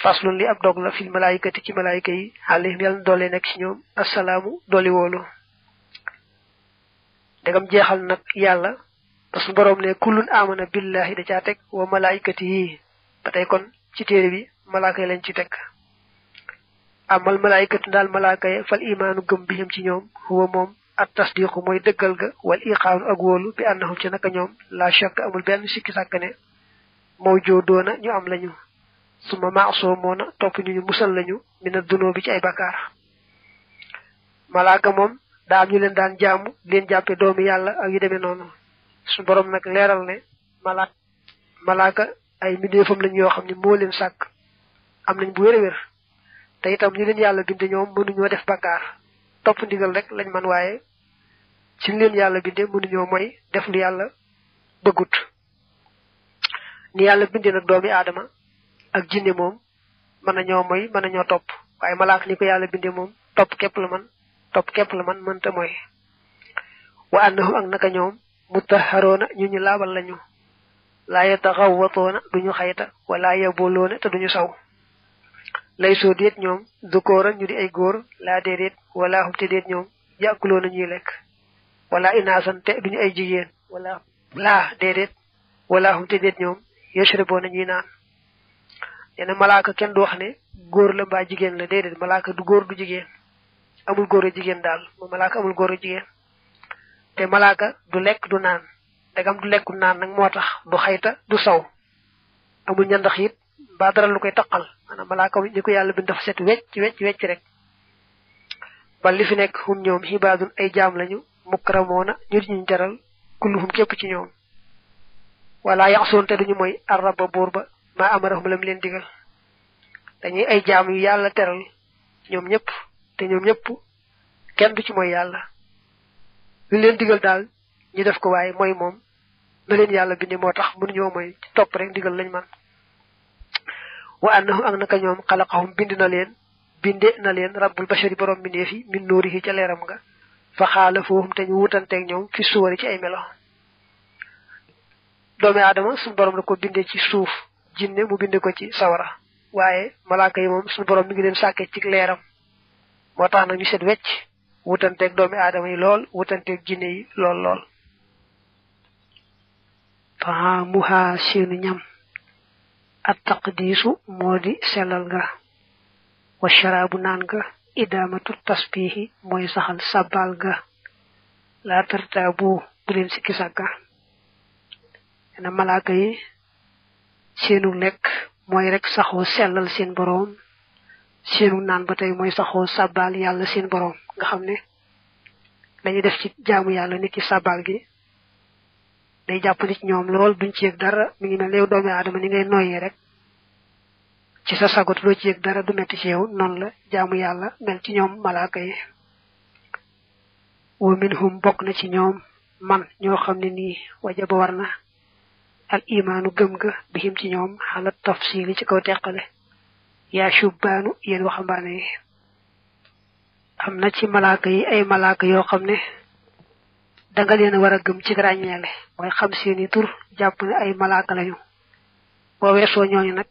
faslun li ab dog la fil malaayikati ci malaayika yi alayhim yàlla doole nekk ci ñoom assalaamu dooli woolu dagam jeexal nag yàlla parce que boroom ne kullun amana billahi da caa teg wa malaayikati yi ba tey kon ci téere bi malaaka yi lañ ci teg amal malaayikatu daal malaaka yi fal imaanu gëm bihim ci ñoom huwa moom at tasdiqu mooy dëggal ga wal iqaanu ak wóolu bi annahum ci naka ñoom la shakk amul benn sikki sàkk ne mawjoodoona ñu am lañu suma maasoo moona topp ñu musal lañu mina dunoo bi ci ay bakkaar malaaka moom daa am ñu leen daan jaamu leen jàppe doomi yàlla ak yu demee noonu su borom nag leeral ne malaaka ay mbindeefam lañ yoo xam ne moo leen sàkk am nañ bu wér-wér te itam ñu leen yàlla binde ñoom mënuñoo def bakkaar topp ndigal rek lañ man waaye ci leen yàlla binde mënuñoo mooy def lu yàlla bëggut ni yàlla binde nag doomi aadama ak jinne moom mën nañoo mooy mën nañoo topp waaye malaaka ni ko yàlla binde moom topp képp la man mënta mooy wa annahum ak naka ñoom mutahharoona ñu laabal lañu laa yataxawwatoona duñu xayta wala yaboloona te duñu saw lay soo déet ñoom dukooran ñu di ay góor laa déedéet wala hum te déet ñoom yàkkuloona ñuy lekk wala inaasan te duñu ay jigéen wala laa déedéet wala hum te déet ñoom yashraboona ñuy naan neena malaaka kenn du wax ne góor la mbaa jigéen la déedéet malaaka du góor du jigéen amul góor a jigéen daal moom malaaka amul góor a jigéen te malaaka du lekk du naan dagam du lekku naan nag moo tax du xayta du saw amul ñandax it mbaa dara lu koy taqal maanaam malaaka ni ko yàlla bind dafa set wecc rek ba li fi nekk hum ñoom xibaadun ay jaam lañu mukramoona ñu di ñu jaral kulluhum képp ci ñoom wala yaxsoon te duñu mooy arraba buur ba maa amarahum lam leen digal dañuy ay jaam yu yàlla teral ñoom ñëpp te ñoom ñëpp kenn du ci mooy yàlla lu leen digal daal ñu def ko waaye mooy moom na leen yàlla bindi moo tax mënuñoo mooy topp rek digal lañ man wa annahum ak naka ñoom xalaqahum binde na leen rabbul bashari borom bindeef yi min nuurihi ca leeram nga fa xaala foohum te ñu wutanteeg ñoom fi suwari ci ay melo doomi aadama suñu borom la ko bindee ci suuf jinne mu binde ko ci sawara waaye malaaka yi moom suñu borom mi ngi leen sàkkee ci leeram moo tax nag ñu set wecc wutanteeg doomi aadama yi lool wutanteeg jinne yi lool taamuha seenu ñam at taqdiisu moo di sellal nga wa sharaabu naan nga idaamatu tasbihi mooy saxal sabbal ga laa tartaabu bu leen sikki sàkka na malaaka yi seenu lekk mooy rek saxoo sellal seen boroom seenu naan ba tey mooy saxoo sabbal yàlla seen boroom nga xam ne dañuy def ci jaamu yàlla nit ci sabbal gi day jàpp nit ñoom lool duñ ci yëg dara mi ngi mel yow doomi aadama ni ngay noyyee rek ci sa sagot doo ci yëg dara du metti ci yow noonu la jaamu yàlla mel ci ñoom malaaka yi wa minhum bokk na ci ñoom man ñoo xam ne nii wajaba war na al imaanu gëm ga bihim ci ñoom xalat tafsili ci kaw teqale yaa shubbaanu yéen waxambaane yi am na ci malaaka yi ay malaaka yoo xam ne danga leen war a gëm ci ràññeele mooy xam seeni tur jàpp ne ay malaaka lañu boo weesoo ñooñu nag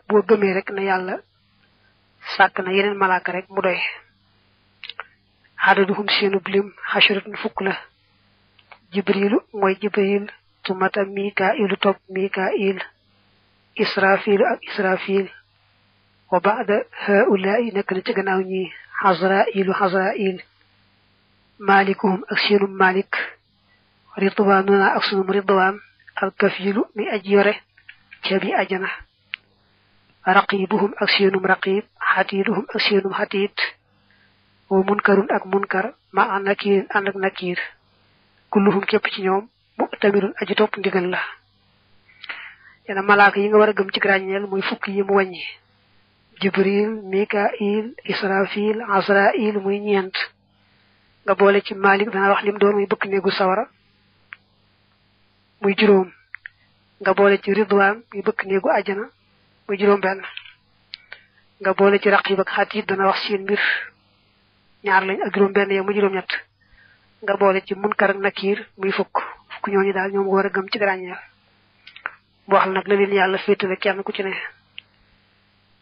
boo gëmee rek na yàlla sàkk na yeneen malaaka rek mu doy xadaduhum seenu blim xasharatun fukk la jibrilu mooy jibril tumata mikailu topp mikail israfilu ak israfil wa ba'da haula'i nekk na ci gannaaw ñi xazrail malikuhum ak seenum malik ridwanuna ak sunum ridwan alkafilu mi aji yore ca bi ajana raqibuhum ak seenum raqib xatiiduhum ak seenum xatiid wa munkarun ak munkar ma an nakirin ànd ak nakir kulluhum képp ci ñoom mu'tamirun aji topp ndigal la yana malaaka yi nga war a gëm ci ràññeel muy fukk yi mu wàññi jibril mikail israfil azrail muy ñeent nga boole ci malik dana wax lim doon muy bëkk néegu sawara muy juróom nga boole ci ridwaan muy bëkk néegu ajana muy juróom benn nga boole ci raqib ak xatiid dana wax seen mbir ñaar lañ ak juróom benn yow mu juróom ñett nga boole ci munkar ak nakir muy fukk ñooñu daal ñoom nga war a gëm ci ràññeel boo xam nag la leen yàlla féetale kenn ku ci ne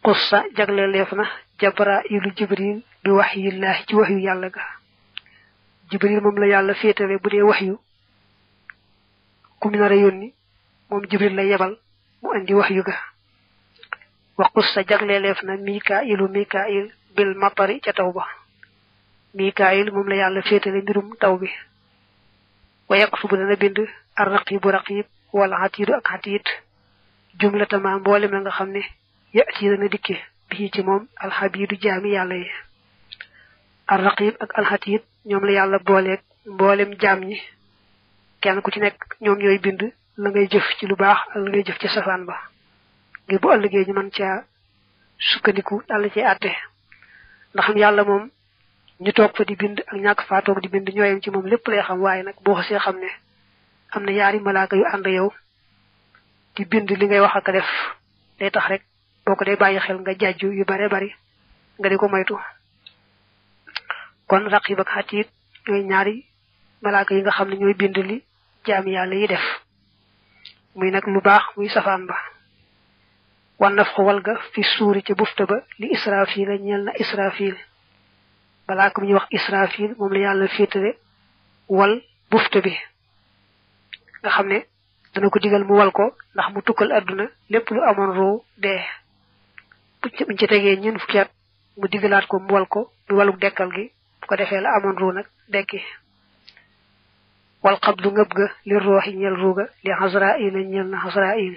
qussa jagle lefna jabrailu jibril bi wahyillah ci wahyu yalla ga jibril mom la yalla fétalé budé wahyu ku mi nara yoni mom jibril la yebal mu andi wahyu ga wa qussa jagle lefna mikail bil matari ca tawba mikail mom la yalla fétalé mbirum tawbi wa yaktubu dana bind ar-raqib wal atid ak atid jumlata ma mbolem la nga xamne yati dana dikke bi ci mom al habidu jami yalla yi ar-raqib ak al atid ñom la yalla bolé mbolem jam ñi kenn ku ci nek ñom ñoy bind la ngay jëf ci lu baax ak la ngay jëf ci safan ba ngir bu ëllëgé ñu man ca sukkandiku dal ci atté ndax yalla mom ñu tok fa di bind ak ñak fa tok di bind ñoyam ci mom lepp lay xam waye nak bo xasse xamne amna yaari malaaka yu and yow di bind li ngay wax ak def day tax rek boko day bayyi xel nga jajju yu bare bari nga diko moytu kon raqib ak hatid ñoy ñaari malaaka yi nga xamne ñoy bind li jaami yalla yi def muy nak lu baax muy safaan ba wan nafxu walga fi suuri ci bufta ba li israfil ñel na israfil bala ko ñu wax israfil mom la yalla fétalé wal bufta bi nga xamne dana ko digal mu wal ko ndax mu tukkal aduna lepp lu amon ro de bu ci tege ñeen fukki at mu digalaat ko mu wal ko bu waluk dekkal gi bu ko defé la amon ro nak dekki wal qabdu ngabga li ruhi ñel ruga li hazra'il ñel na hazra'il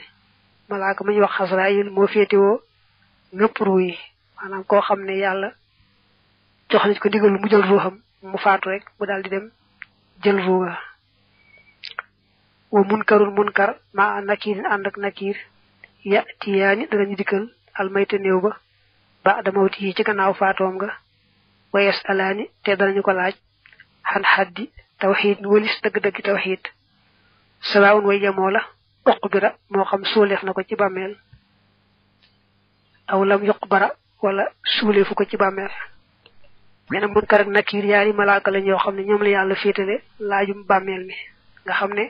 malaka ma ñu wax hazra'il mo fétéwo ngep ruyi manam ko xamne yalla jox nañ ko digal mu jël ruham mu faatu rek bu daldi dem jël ruga wa munkarul munkar ma nakir andak nakir ya tiyani dañu dikal al mayta neew ba ba'da mawti ci gannaaw faatom nga wa yasalani te dañu ko laaj han haddi tawhid walis deug deug tawhid salawun way yamola uqbira mo xam soolef nako ci bammel aw lam yuqbara wala soolefu ko ci bammel mena munkar ak nakir yaari malaaka la ñoo xamne ñoom la yalla fétalé laajum bammel mi nga xamne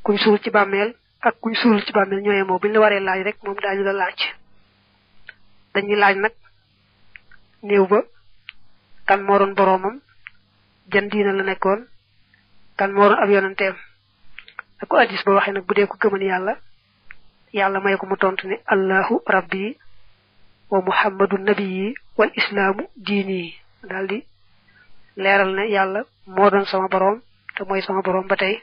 kuñ sul ci bammel ak kuñ sul ci bammel ñoy mo buñ la waré laaj rek mom dañu la laaj dañuy laaj nak neew ba kan mo ron boromam jan diina la nekkon kan mo ron ab yonentem ak hadith ba waxe nak budé ko gëmal yalla may ko mu tontu ni Allahu rabbi wa muhammadun nabiyyi wal islamu dini daldi leral ne yalla mo doon sama borom te moy sama borom batay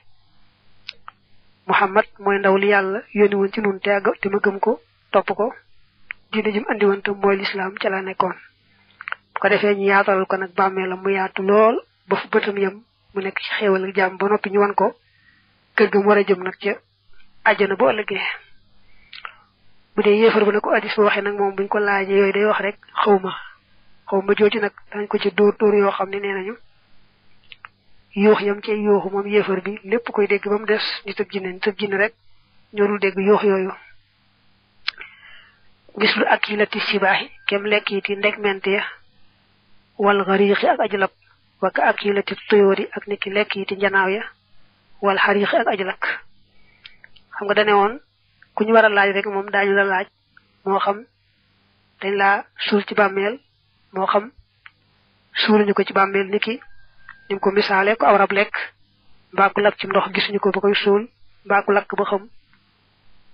muhammad moy ndaw li yalla yoni won ci nun te ma gëm ko top ko diine jim andi won te moy l'islam ci la nekkon ko defé ñu yaatal ko nak bàmmeelam mu yaatu lool ba fu bëtam yam mu nekk ci xéewal ak jamm ba noppi ñu wan ko kër ga mu wara jëm nak ci aljana bo ëllëgé bu dé yéfar bu ne ko hadith waxé nak mom buñ ko laajé yoy day wax rek xawma jooju nak dañ ko ci door yo xamni nenañu yox yam ci yoxu mom yéfar bi lepp koy dégg bam dess nit ak jinne rek ñorul dégg yox yoyu gislu akilati sibahi kem lekiti ndek mente wal ghariqi ak ajlab wa ka akilati tuyuri ak niki lekiti njanaaw ya wal hariqi ak ajlak xam nga dané won kuñu wara laaj rek mom dañu la laaj mo xam dañ la sul ci bammel mo xam suluñu ko ci bammel niki nim ko misalé ko awrab lek ba ko lak ci ndox gisunu ko bakoy sul ba ko lak ba xam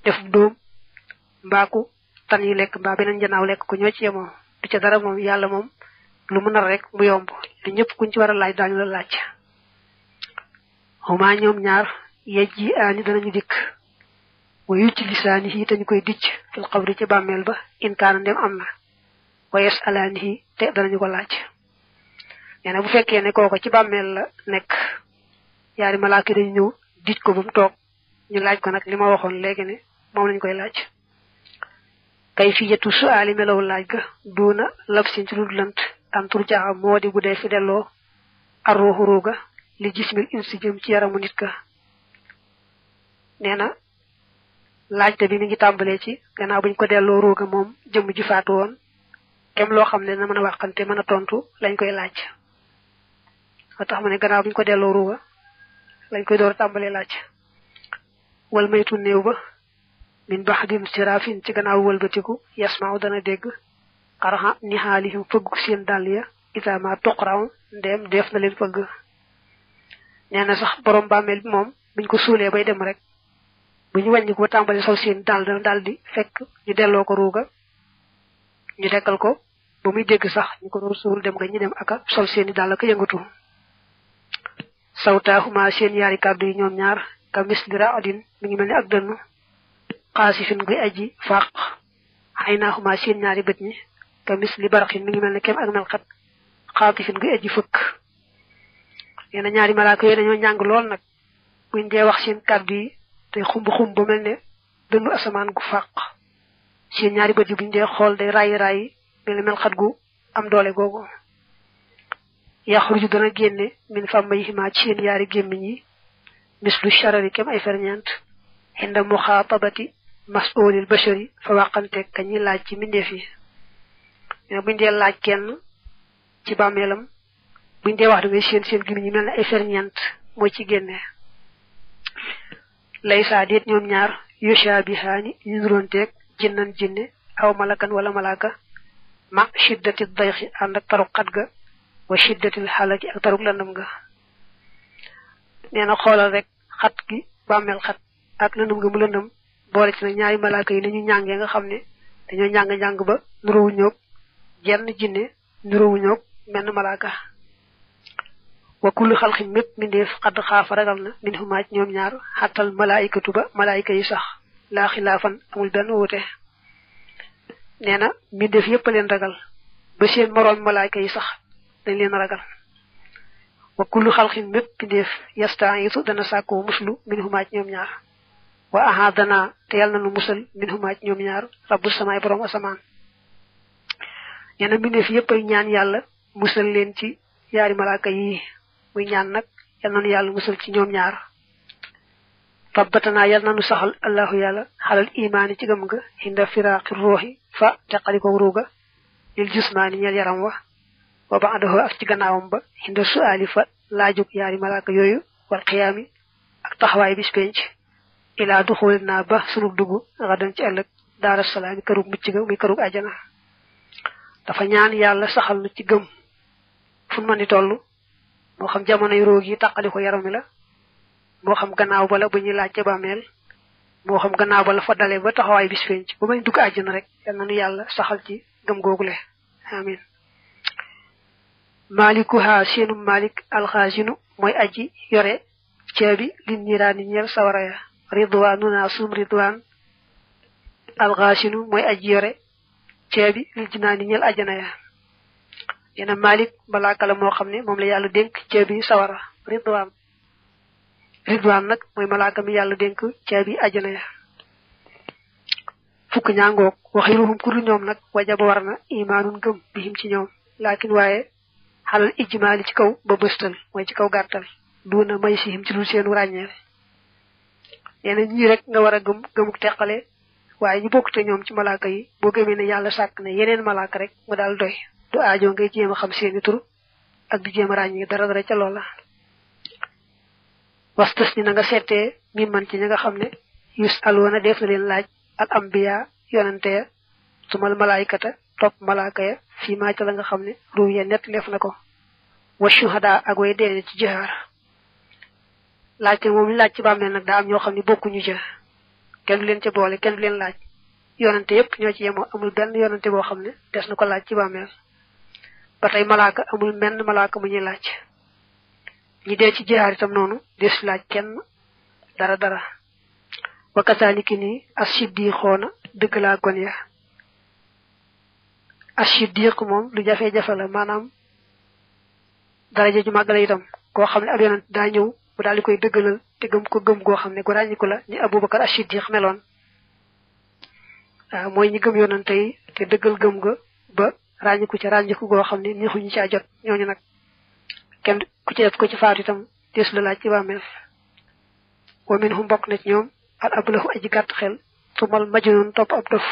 def doom ba ko tan yi lek ba benen janaaw lek ko ñoo ci yemo du ci dara mom yalla mom lu mu nar rek mu yomb te ñepp kuñ ci wara laaj dañu la laaj huma ñoom ñaar yeji ani danañu dik wayu ci lisanihi tañ koy dicc fil qabri ci bammel ba in kana dem amna wayes alanihi te danañu ko laaj neena bu fekkee ne koko ci bammel la nek yaari malaaka dañu ñew dicc ko bu mu tok ñu laaj ko nak lima waxon légui ne mom lañ koy laaj kayfiyatu su'ali melaw laaj ga duna lafsin ci ludlant am turja modi bu dé fi delo arruhu ruga li jismil insi jëm ci yaramu nit ka neena laajte bi mi ngi tambalé ci gannaaw buñ ko delo ruga mom jëm ji faatu won kem lo xamné na mëna waxante mëna tontu lañ koy laaj wa tax mané gannaaw buñ ko delo ruga lañ koy door tambalé laaj wal maytu neew ba min bahdin sirafin ci gannaaw wëlbatiku yasma'u dana dégg qaraha nihalihim fëggu seen dal ya isa ma tuqraw ndem def na leen fëgg neena sax borom bàmmeel bi moom buñ ko suulee bay dem rek buñu wàññi ko tàmbali sol seen dal di fekk ñu delloo ko ruuga ñu dekkal ko ba muy dégg sax ñu ko doon suul dem nga ñu dem aka sol seeni dal ak yëngatu sawtaahuma seen yaari kàddu yi ñoom ñaar ka misli ra'din mi ngi mel ni ak dënnu xaasifin guy aji faq xaynaahuma seen ñaari bët ñi ka misli baraqin mi ngi mel ni kem ak melxat xaatifin guy aji fëkk neena ñaari malaaka yi dañoo njàng lool nag buñ dee wax seen kàddu yi te xumb ba mel ne dënnu asamaan gu faq seen ñaari bët yi buñ dee xool day rayi mel ni melxat gu am doole googu yaxruju dana génne min famayhima ci seen yaari gémmiñ yi mislu sharari kem ay ferñeent inda muxaatabati mas'ulil bashari fa waqante kañi laaj ci mindeef yi buñ dee laaj kenn ci bàmmeelam buñ dee wax da ngay seen gémmiñ yi mel ne ay ferñeent mooy ci génne laysa déet ñoom ñaar yushabihaani ñu nuronteeg jinnan jinne aw malakan wala malaka ma shiddati dayxi ànd ak taruk xat ga wa shiddatil halaki ak taruk landam nga neena xoolal rek xat gi bàmmeel xat ak landam nga mu landam boole ci na ñaari malaaka yi nañu ñàngee nga xam ne dañoo njàng ba nurowu ñoog jenn jinne nurowu ñoog menn malaaka wa kullu xalqin mépp mindeef xadd xaafa ragal na min humaaj ñoom ñaar xattal malaayikatu ba malaayika yi sax laa xilaafan amul benn wuute neena mindeef yépp leen ragal ba seen moroom malaayika yi sax dañ leen ragal wa kullu xalqin mépp mindeef yasta'isu dana sàkkoo muslu min humaaj ñoom ñaar wa ahadana te yàlla na nu musal min humaaj ñoom ñaar rabbul samaay borom asamaan neena mindeef yépp ay ñaan yàlla musal leen ci yaari malaaka yi muy ñaan nag yal nanu yàlla musal ci ñoom ñaar rabbatana yal nanu saxal allahu yàlla xalal imaani ci gëm nga hinda firaaqi ruuxi fa teqaliko ruuga lil jusmaani ñeel yaram wa ba'dahu ak ci gannaawam ba hinda su'aali fa laajug yaari malaaka yooyu wal qiyaami ak taxawaay bis penc ilaa duxul naa ba sunug dugg xadan ci ëllëg daara salaami kërug mucc ga muy kërug ajana dafa ñaan yàlla saxal nu ci gëm fu mën di toll moo xam jamonoy roog yi tàqali ko yaram mi la moo xam gannaaw ba la bu ñuy laaj ca bàmmeel moo xam gannaaw ba la fa dalee ba taxawaay bis penc ba may dugg àjjana rek yal na nu yàlla saxal ci gëm googule amin malikuha seenu malik alxaasinu mooy aji yore ceebi lin ñiraani ñeel sawara ya ridwaanuna sum ridwaan alxaasinu mooy aji yore ceebi lil jinaani ñeel àjjana ya yena malik malaaka la moo xam ne moom la yàlla dénk ceebi sawara ridwaan nag mooy malaaka mi yàlla dénk ceebi àjjana ya fukk ñaangoog waxiruhum kuru ñoom nag wajaba war na imaanun gëm bihim ci ñoom laakin waaye xalal ijmaali ci kaw ba bëstal mooy ci kaw gàttal duuna may sihim ci lu seenu ràññeel yena ñii rek nga war a gëmuk teqale waaye ñu bokk te ñoom ci malaaka yi boo gëmee ne yàlla sàkk ne yeneen malaaka rek mu daal doy du aajo ngay jéem a xam seeni tur ak di jéem a ràññee dara ca loola wastas ni na nga seetee mi man ci ña nga xam ne yus alwoona def na leen laaj al ambiya yonante ya sumal malaayikata topp malaaka ya fii maa ca la nga xam ne ruu ya nett leef na ko wa shuhada ak way deene ci jihaar laajte moom laaj ci bàmmeel nag daa am ñoo xam ne bokkuñu ca kenn du leen ca boole kenn du leen laaj yonante yépp ñoo ci yemoo amul benn yonante boo xam ne des na ko laaj ci bàmmeel ba tey malaaka amul menn malaaka mu ñuy laaj ñi dee ci jihaar itam noonu des laaj kenn dara wa kasaaliki nii as-siddiqoona dëgg laa gon ya as-siddiq moom lu jafe-jafe la maanaam daraja ju màgg la itam koo xam ne ab yonent daa ñëw bu daal di koy dëggalal te gëm ko gëm goo xam ne gu ràññiku la ni Abubakar as-siddiq meloon waaw mooy ñi gëm yonante yi te dëggal gëm ga ba ràññiku ca ràññiku goo xam ne neexuñu caa jot ñooñu nag kenn ku ci def ko ci faatu itam des la laaj ci bàmmeel wa minhum bokk na ci ñoom al ablahu aji gàtt xel tumal majnun topp ab dof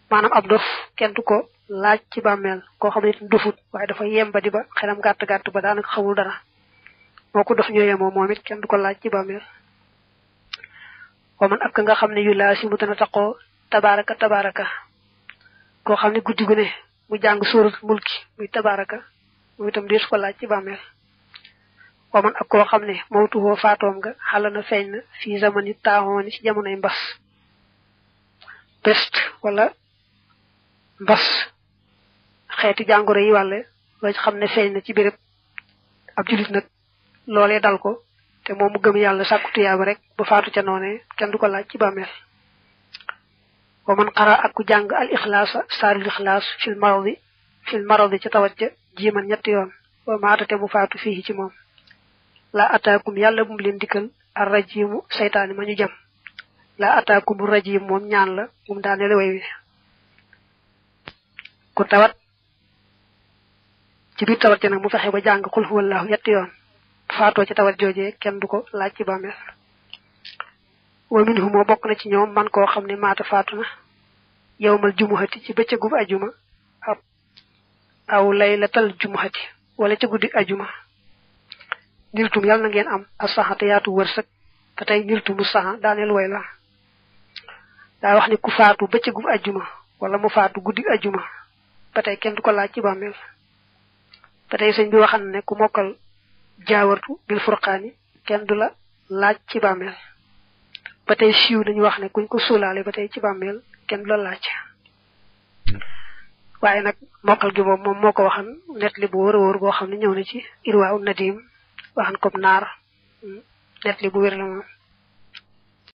maanaam ab dof kenn du ko laaj ci bàmmeel koo xam ne itam dofut waaye dafa yemba di ba xelam gàtt ba daanaka xamul dara moo ko dof ñoo yemoo moom it kenn du ko laaj ci bàmmeel wa man ak nga xamne yu la si mu tana taqo tabaraka tabaraka ko xamne guddi gu ne mu jang surat mulki muy tabaraka mu itam des ko laaj ci bàmmeel wa man ak ko xamne mawtuhu faatoom nga xalana feeñ na fi zamani taaxooni ci jamonoy mbas pest wala mbas xeeti jàngoro yi wàlle loo xam ne feeñ na ci béréb ab julit nag loolee dal ko te moom mu gëm yàlla sàkku tuyaaba rek ba faatu ca noone kenn du ko laaj ci bàmmeel wa man qara ak ku jàng al ixlaasa saarul ixlaas fil maradi ca tawat ja jiiman ñetti yoon wa maatate mu faatu fii ci moom la ataakum yàlla bu mu leen dikkal ar rajimu saytaani ma ñu jam la ataakum rajim moom ñaan la mu daanele way wi ku tawat ci biir tawat ja nag mu fexe ba jàng xul huwallahu ñetti yoon faatoo ci tawat joojee kenn du ko laaj ci bàmmeel wa minhu moo bokk na ci ñoom man koo xam ne maata faatu na yawmal jumuhati ci bëccëgub ajuma aw laylatal jumuhati wala ci guddi ajuma niltum yàlla na ngeen am asaxate yaatu wërsëg te tey niltumu saxa daaneel way la daa wax ni ku faatu bëccëgub ajuma wala mu faatu guddi ajuma ba tey kenn du ko laaj ci bàmmeel ba tey sëñ bi waxan ne ku mokkal jaawartu bil furqaani kenn du la laaj ci bàmmeel ba tey siiw nañu wax ne kuñ ko suulaale ba tey ci bàmmeel kenn du la laaj waaye nag mokkal gi moom moo ko waxan net li bu wóor a wóor boo xam ne ñëw na ci irwaa u nadim waxan comme naar net li bu wér la moom